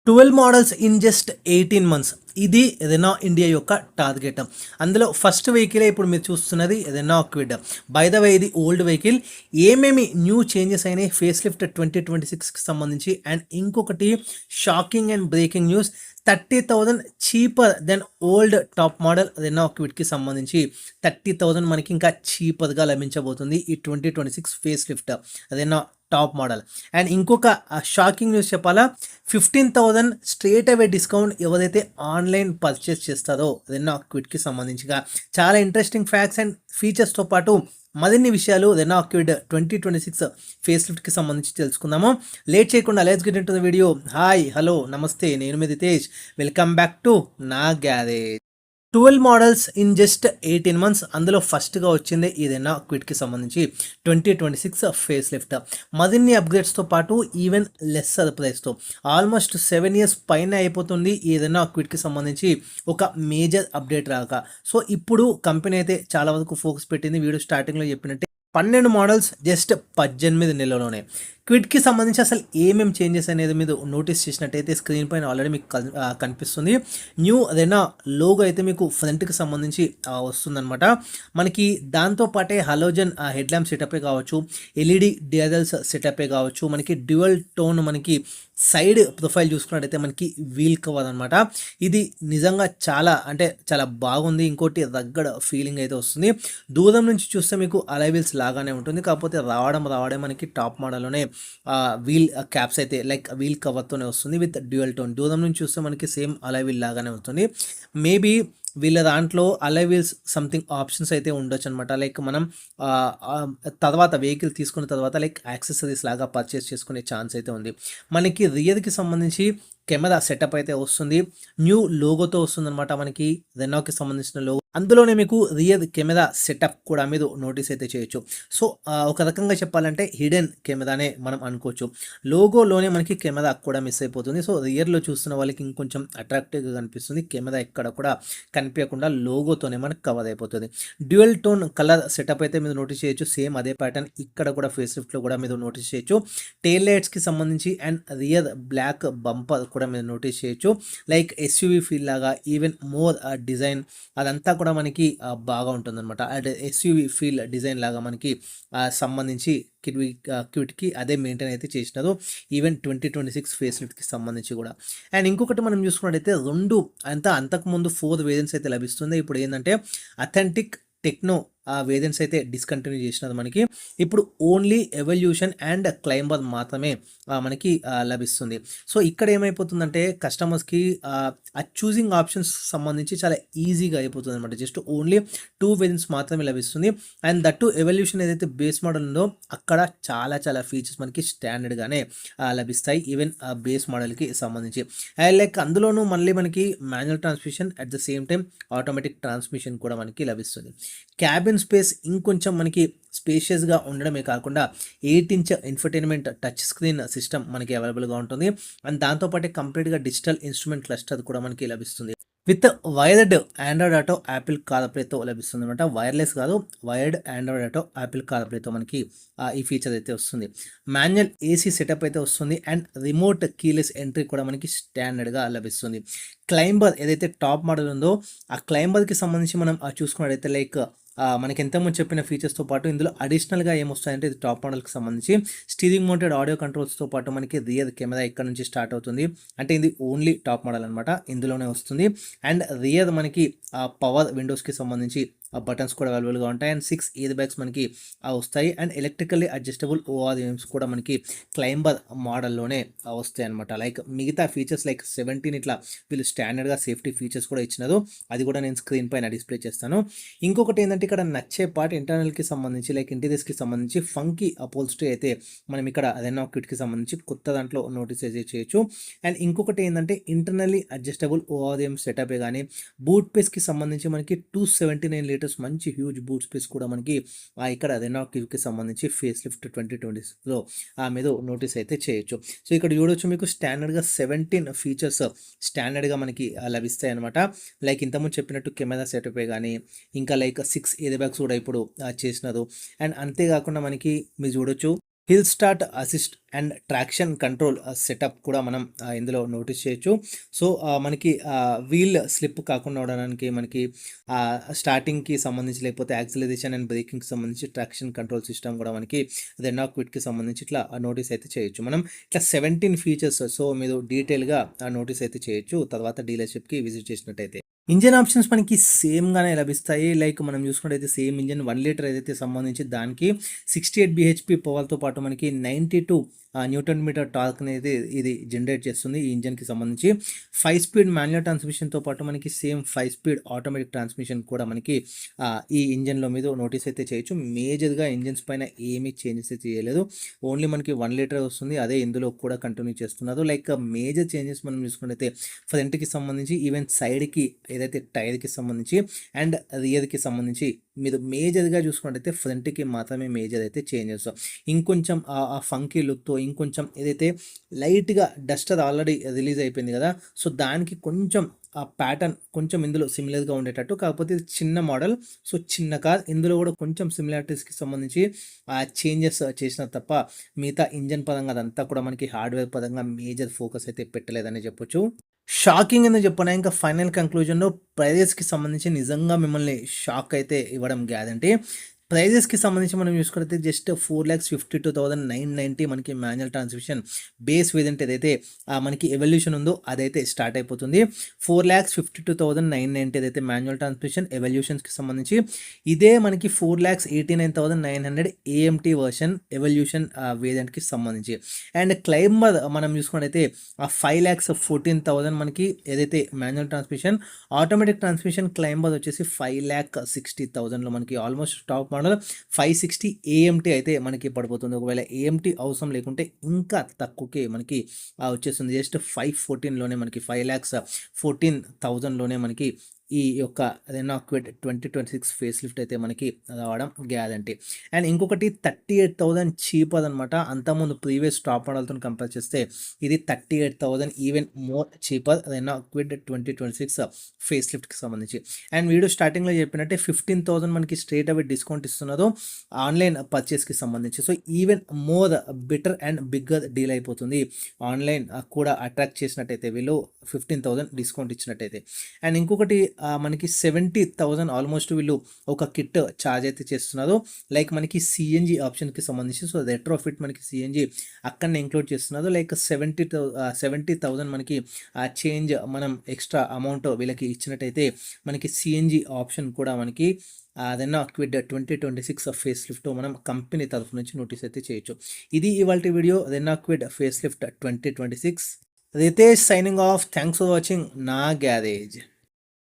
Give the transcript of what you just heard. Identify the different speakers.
Speaker 1: 12 models in just 18 months. ఇది Renault India యొక్క target. అందులో ఫస్ట్ వెహికలే ఇప్పుడు మీరు చూస్తున్నది Renault Kwid. By the way ఇది ఓల్డ్ వెహికల్. ఏమేమి న్యూ చేంజెస్ అయినాయి ఫేస్ లిఫ్ట్ 2026కి సంబంధించి, అండ్ ఇంకొకటి shocking and breaking news, 30,000 cheaper than old top model Renault క్విడ్కి సంబంధించి 30,000 మనకి ఇంకా చీపర్గా లభించబోతుంది ఈ 2026 face lift Renault top model. And ఇంకొక షాకింగ్ న్యూస్ చెప్పాలా, 15,000 స్ట్రేట్ అవే డిస్కౌంట్ ఎవరైతే ఆన్లైన్ పర్చేస్ చేస్తారో రెనో క్విడ్కి సంబంధించిగా చాలా ఇంట్రెస్టింగ్ ఫ్యాక్ట్స్ అండ్ ఫీచర్స్తో పాటు మరిన్ని విషయాలు రెనో క్విడ్ 2026 ఫేస్ లిఫ్ట్కి సంబంధించి తెలుసుకుందాము. లేట్ చేయకుండా let's get into the video. Hi, hello, నమస్తే, నేను మీ రితేష్. వెల్కమ్ బ్యాక్ టు నా garage. 12 models in just 18 months. అందులో ఫస్ట్గా వచ్చింది ఈ రెనో క్విడ్కి సంబంధించి 2026 ఫేస్ లిఫ్ట్. మరిన్ని అప్గ్రేడ్స్తో పాటు ఈవెన్ లెస్సర్ ప్రైస్తో ఆల్మోస్ట్ 7 years పైన అయిపోతుంది ఈ రెనో క్విడ్కి సంబంధించి ఒక మేజర్ అప్డేట్ రాక. సో ఇప్పుడు కంపెనీ అయితే చాలా వరకు ఫోకస్ పెట్టింది. వీడియో స్టార్టింగ్లో చెప్పినట్టే 12 మోడల్స్ జస్ట్ 18 నెలలోనే. క్విడ్కి సంబంధించి అసలు ఏమేమి చేంజెస్ అనేది మీరు నోటీస్ చేసినట్టయితే స్క్రీన్ పైన ఆల్రెడీ మీకు కనిపిస్తుంది. న్యూ రెనో లోగో అయితే మీకు ఫ్రంట్కి సంబంధించి వస్తుందన్నమాట. మనకి దాంతోపాటే హలోజన్ హెడ్ ల్యాంప్ సెటపే కావచ్చు, ఎల్ఈడి డిఆర్ఎల్స్ సెటపే కావచ్చు, మనకి డ్యూయల్ టోన్ మనకి సైడ్ ప్రొఫైల్ చూసుకున్నట్టయితే మనకి వీల్ కవర్ అనమాట. ఇది నిజంగా చాలా బాగుంది. ఇంకోటి రగ్గడ్ ఫీలింగ్ అయితే వస్తుంది. దూరం నుంచి చూస్తే మీకు అలై వీల్స్ లాగానే ఉంటుంది, కాకపోతే రావడం మనకి టాప్ మోడల్లోనే వీల్ క్యాప్స్ అయితే లైక్ వీల్ కవర్తోనే వస్తుంది విత్ డ్యూయల్ టోన్. దూరం నుంచి చూస్తే మనకి సేమ్ అలై వీల్ లాగానే ఉంటుంది. మేబీ వీళ్ళ దాంట్లో అలై వీల్స్ సంథింగ్ ఆప్షన్స్ అయితే ఉండొచ్చు అనమాట. లైక్ మనం తర్వాత వెహికల్ తీసుకున్న తర్వాత లైక్ యాక్సెసరీస్ లాగా పర్చేస్ చేసుకునే ఛాన్స్ అయితే ఉంది. మనకి రియర్కి సంబంధించి కెమెరా సెటప్ అయితే వస్తుంది. న్యూ లోగోతో వస్తుంది అనమాట మనకి రెనోకి సంబంధించిన లోగో. అందులోనే మీకు రియర్ కెమెరా సెటప్ కూడా మీరు నోటీస్ అయితే చేయొచ్చు. సో ఒక రకంగా చెప్పాలంటే హిడెన్ కెమెరానే మనం అనుకోవచ్చు. లోగోలోనే మనకి కెమెరా కూడా మిస్ అయిపోతుంది. సో రియర్లో చూస్తున్న వాళ్ళకి ఇంకొంచెం అట్రాక్టివ్గా కనిపిస్తుంది. కెమెరా ఎక్కడ కూడా కనిపించకుండా లోగోతోనే మనకు కవర్ అయిపోతుంది. డ్యూయల్ టోన్ కలర్ సెటప్ అయితే మీరు నోటీస్ చేయొచ్చు. సేమ్ అదే ప్యాటర్న్ ఇక్కడ కూడా ఫేస్ లిఫ్ట్లో కూడా మీరు నోటీస్ చేయొచ్చు. టెయిల్ లైట్స్కి సంబంధించి అండ్ రియర్ బ్లాక్ బంపర్ కూడా మీరు నోటీస్ చేయొచ్చు. లైక్ ఎస్యూవీ ఫీల్ లాగా ఈవెన్ మోర్ డిజైన్ అదంతా కూడా మనకి బాగా ఉంటుంది అనమాట. అంటే ఎస్యూవీ ఫీల్ డిజైన్ లాగా మనకి సంబంధించి క్విడ్కి అదే మెయింటైన్ అయితే చేసినారు ఈవెన్ 2026 ఫేస్ లిఫ్ట్కి సంబంధించి కూడా. అండ్ ఇంకొకటి మనం చూసుకున్నట్టయితే అంతకుముందు 4 వేరియంట్స్ అయితే లభిస్తుంది. ఇప్పుడు ఏంటంటే అథెంటిక్ టెక్నో వేరియంట్స్ అయితే డిస్కంటిన్యూ చేసినది. మనకి ఇప్పుడు ఓన్లీ ఎవల్యూషన్ అండ్ క్లైంబర్ మాత్రమే మనకి లభిస్తుంది. సో ఇక్కడ ఏమైపోతుందంటే కస్టమర్స్కి ఆ చూసింగ్ ఆప్షన్స్ సంబంధించి చాలా ఈజీగా అయిపోతుంది అనమాట. జస్ట్ ఓన్లీ 2 వేరియంట్స్ మాత్రమే లభిస్తుంది. అండ్ దట్టు ఎవల్యూషన్ ఏదైతే బేస్ మోడల్ ఉందో అక్కడ చాలా ఫీచర్స్ మనకి స్టాండర్డ్గానే లభిస్తాయి ఈవెన్ బేస్ మోడల్కి సంబంధించి. అండ్ లైక్ అందులోనూ మళ్ళీ మనకి manual transmission at the same time automatic transmission కూడా మనకి లభిస్తుంది. క్యాబిన్ స్పేస్ ఇంకొంచెం మనకి స్పేషియస్గా ఉండడమే కాకుండా 8-inch infotainment touch screen system మనకి అవైలబుల్గా ఉంటుంది. అండ్ దాంతోపాటు కంప్లీట్గా డిజిటల్ ఇన్స్ట్రుమెంట్ క్లస్టర్ కూడా మనకి లభిస్తుంది. With wired Android auto Apple కార్ప్లేతో లభిస్తుంది అనమాట. వైర్లెస్ కాదు, వైర్డ్ ఆండ్రాయిడ్ ఆటో యాపిల్ కార్ప్లేతో మనకి ఈ ఫీచర్ అయితే వస్తుంది. మాన్యువల్ ఏసీ సెటప్ అయితే వస్తుంది. అండ్ రిమోట్ కీలెస్ ఎంట్రీ కూడా మనకి స్టాండర్డ్గా లభిస్తుంది. క్లైంబర్ ఏదైతే టాప్ మోడల్ ఉందో ఆ క్లైంబర్కి సంబంధించి మనం చూసుకున్నట్టయితే లైక్ మనకి ఎంతమంది చెప్పిన ఫీచర్స్తో పాటు ఇందులో అడిషనల్గా ఏమొస్తాయంటే ఇది టాప్ మోడల్కి సంబంధించి స్టీరింగ్ మౌంటెడ్ ఆడియో కంట్రోల్స్తో పాటు మనకి రియర్ కెమెరా ఇక్కడ నుంచి స్టార్ట్ అవుతుంది. అంటే ఇది ఓన్లీ టాప్ మోడల్ అనమాట, ఇందులోనే వస్తుంది. అండ్ రియర్ మనకి పవర్ విండోస్కి సంబంధించి బటన్స్ కూడా అవైలబుల్గా ఉంటాయి. అండ్ 6 ఎయిర్ బ్యాగ్స్ మనకి వస్తాయి. అండ్ ఎలక్ట్రికల్లీ అడ్జస్టబుల్ ఓఆర్ఎమ్స్ కూడా మనకి క్లైంబర్ మోడల్లోనే వస్తాయి అనమాట. లైక్ మిగతా ఫీచర్స్ లైక్ 17 ఇట్లా వీళ్ళు స్టాండర్డ్గా సేఫ్టీ ఫీచర్స్ కూడా ఇచ్చినారు. అది కూడా నేను స్క్రీన్ పైన డిస్ప్లే చేస్తాను. ఇంకొకటి ఏంటంటే ఇక్కడ నచ్చే పార్ట్ ఇంటర్నల్కి సంబంధించి లైక్ ఇంటీరియర్స్కి సంబంధించి ఫంకీ అపోల్స్ట్రీ అయితే మనం ఇక్కడ రెనో క్విడ్కి సంబంధించి కొత్త దాంట్లో నోటీస్ చేయొచ్చు. అండ్ ఇంకొకటి ఏంటంటే ఇంటర్నల్లీ అడ్జస్టబుల్ ఓఆర్ఎమ్ సెటపే కానీ బూట్ స్పేస్కి సంబంధించి మనకి 279 లీటర్స్ మంచి హ్యూజ్ బూట్ స్పేస్ కూడా మనకి ఇక్కడ రెనో క్విడ్కి సంబంధించి ఫేస్ లిఫ్ట్ 2026లో మీరు నోటీస్ అయితే చేయొచ్చు. సో ఇక్కడ చూడొచ్చు మీకు స్టాండర్డ్గా 17 ఫీచర్స్ స్టాండర్డ్గా మనకి లభిస్తాయి అనమాట. లైక్ ఇంతకుముందు చెప్పినట్టు కెమెరా సెటపే కానీ ఇంకా లైక్ 6 ఎయిర్ బ్యాగ్స్ కూడా ఇప్పుడు చేసినారు. అండ్ అంతేకాకుండా మనకి మీరు చూడొచ్చు hill start assist and traction control setup కూడా మనం ఇందులో నోటీస్ చేయొచ్చు. సో మనకి వీల్ స్లిప్ కాకుండా ఉండడానికి మనకి స్టార్టింగ్కి సంబంధించి లేకపోతే యాక్సిలరేషన్ అండ్ బ్రేకింగ్కి సంబంధించి ట్రాక్షన్ కంట్రోల్ సిస్టమ్ కూడా మనకి రెనాల్ట్ క్విడ్కి సంబంధించి ఇట్లా నోటీస్ అయితే చేయొచ్చు. మనం ఇట్లా 17 ఫీచర్స్ సో మీరు డీటెయిల్గా నోటీస్ అయితే చేయొచ్చు తర్వాత డీలర్షిప్కి విజిట్ చేసినట్టయితే. ఇంజన్ ఆప్షన్స్ మనకి సేమ్గానే లభిస్తాయి. లైక్ మనం చూసుకున్నట్టయితే సేమ్ ఇంజన్ 1 లీటర్ ఏదైతే సంబంధించి దానికి 68 bhp పవర్తో పాటు మనకి 92 న్యూటన్ మీటర్ టార్క్ అనేది ఇది జనరేట్ చేస్తుంది ఈ ఇంజన్కి సంబంధించి. 5 స్పీడ్ మాన్యువల్ ట్రాన్స్మిషన్తో పాటు మనకి సేమ్ 5 స్పీడ్ ఆటోమేటిక్ ట్రాన్స్మిషన్ కూడా మనకి ఈ ఇంజన్లో మీద నోటీస్ అయితే చేయొచ్చు. మేజర్గా ఇంజన్స్ పైన ఏమీ చేంజెస్ అయితే చేయలేదు. ఓన్లీ మనకి 1 లీటర్ వస్తుంది, అదే ఇందులో కూడా కంటిన్యూ చేస్తున్నారు. లైక్ మేజర్ చేంజెస్ మనం చూసుకున్నట్టయితే ఫ్రంట్కి సంబంధించి ఈవెన్ సైడ్కి ఏదైతే టైర్కి సంబంధించి అండ్ రియర్కి సంబంధించి మీరు మేజర్గా చూసుకున్నట్టయితే ఫ్రంట్కి మాత్రమే మేజర్ అయితే చేంజెస్. ఇంకొంచెం ఆ ఫంకీ లుక్తో ఇంకొంచెం ఏదైతే లైట్గా డస్టర్ ఆల్రెడీ రిలీజ్ అయిపోయింది కదా, సో దానికి కొంచెం ఆ ప్యాటర్న్ కొంచెం ఇందులో సిమిలర్గా ఉండేటట్టు, కాకపోతే ఇది చిన్న మోడల్ సో చిన్న కార్, ఇందులో కూడా కొంచెం సిమిలారిటీస్కి సంబంధించి ఆ చేంజెస్ చేసిన తప్ప మిగతా ఇంజన్ పరంగా అదంతా కూడా మనకి హార్డ్వేర్ పరంగా మేజర్ ఫోకస్ అయితే పెట్టలేదని చెప్పొచ్చు. షాకింగ్ అని చెప్పిన ఇంకా ఫైనల్ కంక్లూజన్లో ప్రైజెస్కి సంబంధించి నిజంగా మిమ్మల్ని షాక్ అయితే ఇవ్వడం గ్యారంటీ. ప్రైజెస్కి సంబంధించి మనం చూసుకుంటే జస్ట్ 4,52,990 మనకి మాన్యువల్ ట్రాన్స్మిషన్ బేస్ వేరియంట్ ఏదైతే మనకి ఎవల్యూషన్ ఉందో అదైతే స్టార్ట్ అయిపోతుంది. 4,52,990 ఏదైతే మాన్యువల్ ట్రాన్స్మిషన్ ఎవల్యూషన్స్కి సంబంధించి, ఇదే మనకి 4,89,900 AMT వర్షన్ ఎవల్యూషన్ వేరియంట్కి సంబంధించి. అండ్ క్లైంబర్ మనం చూసుకున్నట్టయితే 5,14,000 మనకి ఏదైతే manual transmission, automatic transmission climber వచ్చేసి 5,60,000లో మనకి ఆల్మోస్ట్ టాప్ మోడల్ 560 AMT అయితే మనకి పడిపోతుంది. ఒకవేళ AMT అవసరం లేకుంటే ఇంకా తక్కువకే మనకి వచ్చేస్తుంది. జస్ట్ 514లోనే మనకి 5,14,000లోనే మనకి ఈ యొక్క రెనాల్ట్ క్విడ్ 2026 ఫేస్ లిఫ్ట్ అయితే మనకి రావడం గ్యారంటీ. అండ్ ఇంకొకటి 38,000 చీపర్ అనమాట. అంతకుముందు ప్రీవియస్ టాప్ మోడల్తో కంపేర్ చేస్తే ఇది 38,000 even more cheaper Renault Kwid 2026 ఫేస్ లిఫ్ట్కి సంబంధించి. అండ్ వీడియో స్టార్టింగ్లో చెప్పినట్టే 15,000 మనకి స్ట్రేట్ అవే డిస్కౌంట్ ఇస్తున్నారు ఆన్లైన్ పర్చేస్కి సంబంధించి. So even more better and bigger deal అయిపోతుంది. ఆన్లైన్ కూడా అట్రాక్ట్ చేసినట్టయితే వీళ్ళు 15,000 డిస్కౌంట్ ఇచ్చినట్టయితే. అండ్ ఇంకొకటి మనకి 70,000 ఆల్మోస్ట్ వీళ్ళు ఒక కిట్ ఛార్జ్ అయితే చేస్తున్నారు. లైక్ మనకి CNG ఆప్షన్కి సంబంధించి, సో రెట్రోఫిట్ మనకి CNG అక్కడనే ఇంక్లూడ్ చేస్తున్నారు. లైక్ 70,000 మనకి చేంజ్ మనం ఎక్స్ట్రా అమౌంట్ వీళ్ళకి ఇచ్చినట్టయితే మనకి CNG ఆప్షన్ కూడా మనకి రెనాల్ట్ క్విడ్ 2026 ఫేస్ లిఫ్ట్ మనం కంపెనీ తరఫు నుంచి నోటీస్ అయితే చేయొచ్చు. ఇది ఇవాల్టి video Renault Kwid face lift 2026. Ritesh signing off. Thanks for watching నా గ్యారేజ్.